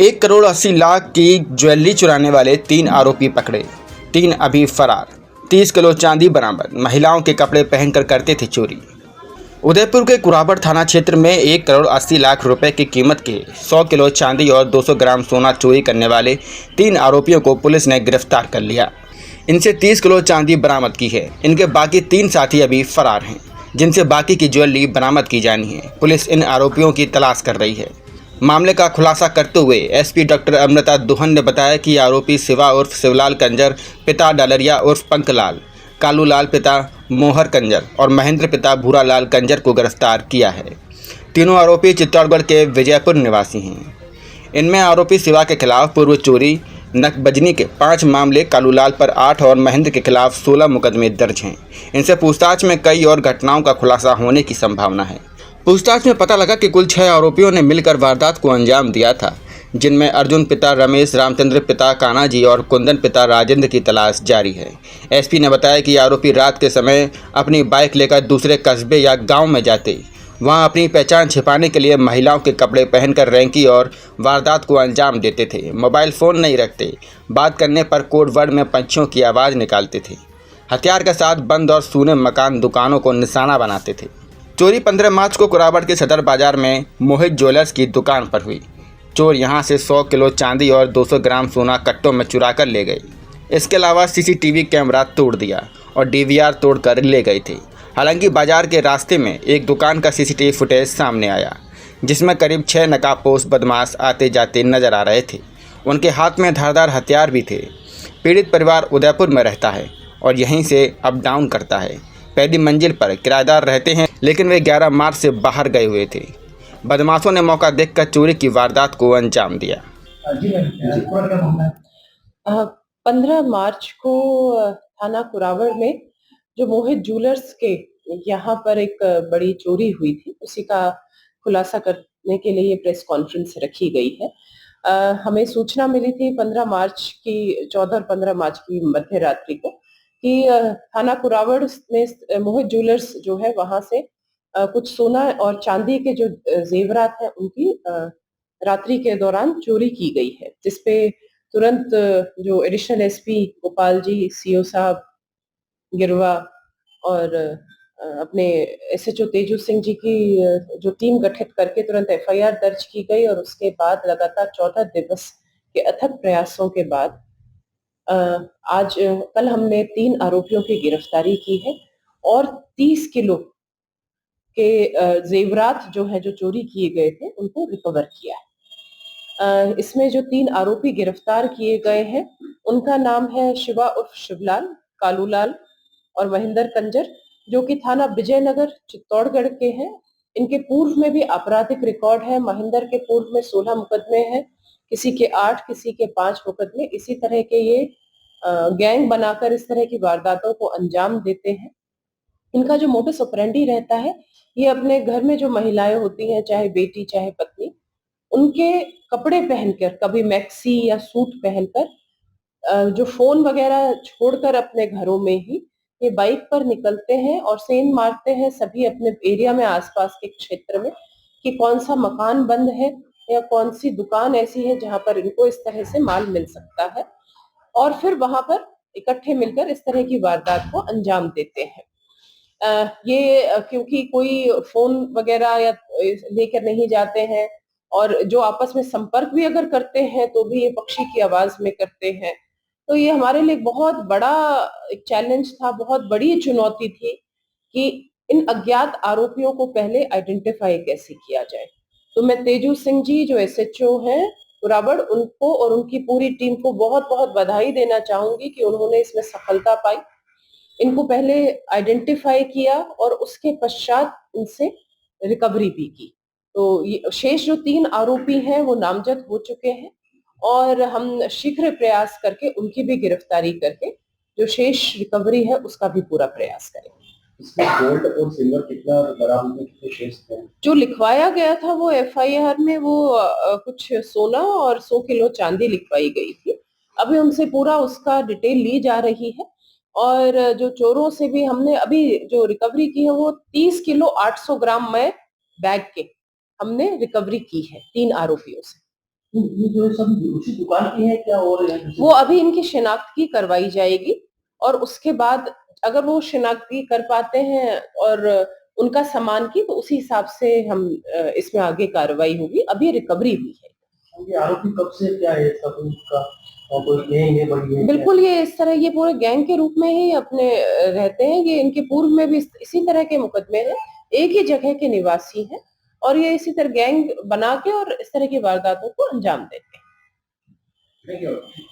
1 करोड़ 80 लाख की ज्वेलरी चुराने वाले 3 आरोपी पकड़े। 3 अभी फरार। 30 किलो चांदी बरामद। महिलाओं के कपड़े पहनकर करते थे चोरी। उदयपुर के कुराबड़ थाना क्षेत्र में 1 करोड़ 80 लाख रुपए की कीमत के 100 किलो चांदी और 200 ग्राम सोना चोरी करने वाले 3 आरोपियों को पुलिस ने गिरफ्तार कर लिया। इनसे 30 किलो चांदी बरामद की है। इनके बाकी 3 साथी अभी फरार हैं, जिनसे बाकी की ज्वेलरी बरामद की जानी है। पुलिस इन आरोपियों की तलाश कर रही है। मामले का खुलासा करते हुए एसपी डॉक्टर अमृता दुहन ने बताया कि आरोपी शिवा उर्फ शिवलाल कंजर पिता डलरिया उर्फ पंकलाल, कालूलाल पिता मोहर कंजर और महेंद्र पिता भूरालाल कंजर को गिरफ्तार किया है। तीनों आरोपी चित्तौड़गढ़ के विजयपुर निवासी हैं। इनमें आरोपी शिवा के खिलाफ पूर्व चोरी नकबजनी के 5 मामले, कालूलाल पर 8 और महेंद्र के खिलाफ 16 मुकदमे दर्ज हैं। इनसे पूछताछ में कई और घटनाओं का खुलासा होने की संभावना है। पूछताछ में पता लगा कि कुल 6 आरोपियों ने मिलकर वारदात को अंजाम दिया था, जिनमें अर्जुन पिता रमेश, रामचंद्र पिता कानाजी और कुंदन पिता राजेंद्र की तलाश जारी है। एसपी ने बताया कि आरोपी रात के समय अपनी बाइक लेकर दूसरे कस्बे या गांव में जाते, वहां अपनी पहचान छिपाने के लिए महिलाओं के कपड़े पहनकर रैंकी और वारदात को अंजाम देते थे। मोबाइल फ़ोन नहीं रखते, बात करने पर कोड वर्ड में पंछियों की आवाज़ निकालते थे। हथियार के साथ बंद और सूने मकान, दुकानों को निशाना बनाते थे। चोरी 15 मार्च को कुराबड़ के सदर बाजार में मोहित ज्वेलर्स की दुकान पर हुई। चोर यहां से 100 किलो चांदी और 200 ग्राम सोना कट्टों में चुरा कर ले गए। इसके अलावा सीसीटीवी कैमरा तोड़ दिया और डीवीआर तोड़कर ले गए थे। हालांकि बाजार के रास्ते में एक दुकान का सीसीटीवी फुटेज सामने आया, जिसमें करीब 6 नकाबपोश बदमाश आते जाते नजर आ रहे थे। उनके हाथ में धारदार हथियार भी थे। पीड़ित परिवार उदयपुर में रहता है और यहीं से अप डाउन करता है। पहली मंजिल पर किराएदार रहते हैं, लेकिन वे 11 मार्च से बाहर गए हुए थे। बदमाशों ने मौका देखकर चोरी की वारदात को अंजाम दिया। 15 मार्च को थाना कुरावड़ में जो मोहित ज्वेलर्स के यहाँ पर एक बड़ी चोरी हुई थी, उसी का खुलासा करने के लिए प्रेस कॉन्फ्रेंस रखी गई है। हमें सूचना मिली थी 14 और 15 मार्च की मध्य रात्रि को कि थाना कुरावड़ में मोहित ज्वेलर्स जो है वहां से कुछ सोना और चांदी के जो जेवरात हैं उनकी रात्रि के दौरान चोरी की गई है, जिसपे तुरंत जो additional SP Gopal ji, CO साहब गिरवा और अपने एसएचओ तेजू सिंह जी की जो टीम गठित करके तुरंत एफआईआर दर्ज की गई और उसके बाद लगातार 14 दिवस के अथक प्रयासों के बाद कल हमने 3 आरोपियों की गिरफ्तारी की है और 30 किलो के जेवरात जो चोरी किए गए थे उनको रिकवर किया है। इसमें जो 3 आरोपी गिरफ्तार किए गए हैं उनका नाम है शिवा उर्फ शिवलाल, कालूलाल और महेंद्र कंजर, जो कि थाना विजयनगर चित्तौड़गढ़ के हैं। इनके पूर्व में भी आपराधिक रिकॉर्ड है। महेंद्र के पूर्व में 16 मुकदमे हैं, किसी के 8, किसी के 5 मुकदमे। इसी तरह के ये गैंग बनाकर इस तरह की वारदातों को अंजाम देते हैं। इनका जो मोडस ऑपरेंडी रहता है, ये अपने घर में जो महिलाएं होती हैं, चाहे बेटी चाहे पत्नी, उनके कपड़े पहनकर, कभी मैक्सी या सूट पहनकर जो फोन वगैरह छोड़कर अपने घरों में ही ये बाइक पर निकलते हैं और सेंध मारते हैं सभी अपने एरिया में, आसपास के क्षेत्र में, कि कौन सा मकान बंद है या कौन सी दुकान ऐसी है जहां पर इनको इस तरह से माल मिल सकता है, और फिर वहां पर इकट्ठे मिलकर इस तरह की वारदात को अंजाम देते हैं। क्योंकि कोई फोन वगैरह या लेकर नहीं जाते हैं और जो आपस में संपर्क भी अगर करते हैं तो भी ये पक्षी की आवाज में करते हैं, तो ये हमारे लिए बहुत बड़ा एक चैलेंज था, बहुत बड़ी चुनौती थी कि इन अज्ञात आरोपियों को पहले आइडेंटिफाई कैसे किया जाए। तो मैं तेजू सिंह जी जो एसएचओ हैं कुराबड़, उनको और उनकी पूरी टीम को बहुत बहुत बधाई देना चाहूंगी कि उन्होंने इसमें सफलता पाई। इनको पहले आइडेंटिफाई किया और उसके पश्चात इनसे रिकवरी भी की। तो ये शेष जो 3 आरोपी हैं वो नामजद हो चुके हैं और हम शीघ्र प्रयास करके उनकी भी गिरफ्तारी करके जो शेष रिकवरी है उसका भी पूरा प्रयास करेंगे। इसमें गोल्ड और सिल्वर कितना बरामद में कितने शेष थे? जो लिखवाया गया था वो एफआईआर में वो कुछ सोना और 100 किलो चांदी लिखवाई गई थी। अभी उनसे पूरा उसका डिटेल ली जा रही है और जो चोरों से भी हमने अभी जो रिकवरी की है वो 30 किलो 800 ग्राम में बैग के हमने रिकवरी की है 3 आरोपियों से। ये जो है सब उसी दुकान की है क्या और है दूसरी? वो अभी इनकी शिनाख्त की करवाई जाएगी और उसके बाद अगर वो शिनाख्त कर पाते हैं और उनका सामान की तो उसी हिसाब से हम इसमें आगे कार्रवाई होगी। अभी रिकवरी हुई है। ये आरोपी कब से क्या है इसका कोई इसका कोई गैंग है बड़ी है क्या? बिल्कुल ये इस तरह ये पूरे गैंग के रूप में ही अपने रहते हैं। ये इनके पूर्व में भी इसी तरह के मुकदमे हैं। एक ही जगह के निवासी हैं और ये इसी तरह गैंग बना के और इस तरह की वारदातों को अंजाम देते हैं। Thank you.